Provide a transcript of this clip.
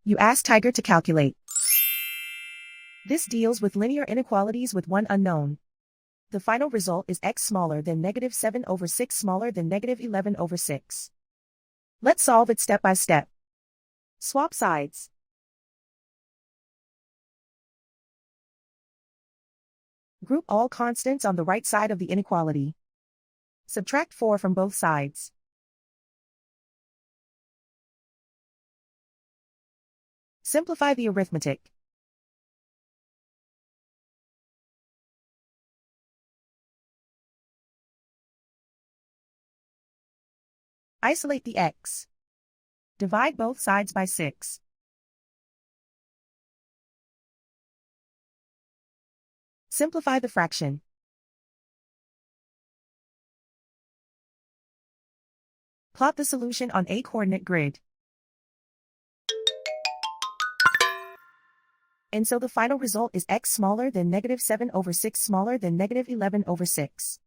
You ask Tiger to calculate. This deals with linear inequalities with one unknown. The final result is x smaller than -7/6 smaller than -11/6. Let's solve it step by step. Swap sides. Group all constants on the right side of the inequality. Subtract 4 from both sides. Simplify the arithmetic. Isolate the x. Divide both sides by 6. Simplify the fraction. Plot the solution on a coordinate grid. And so the final result is x smaller than -7/6 smaller than -11/6.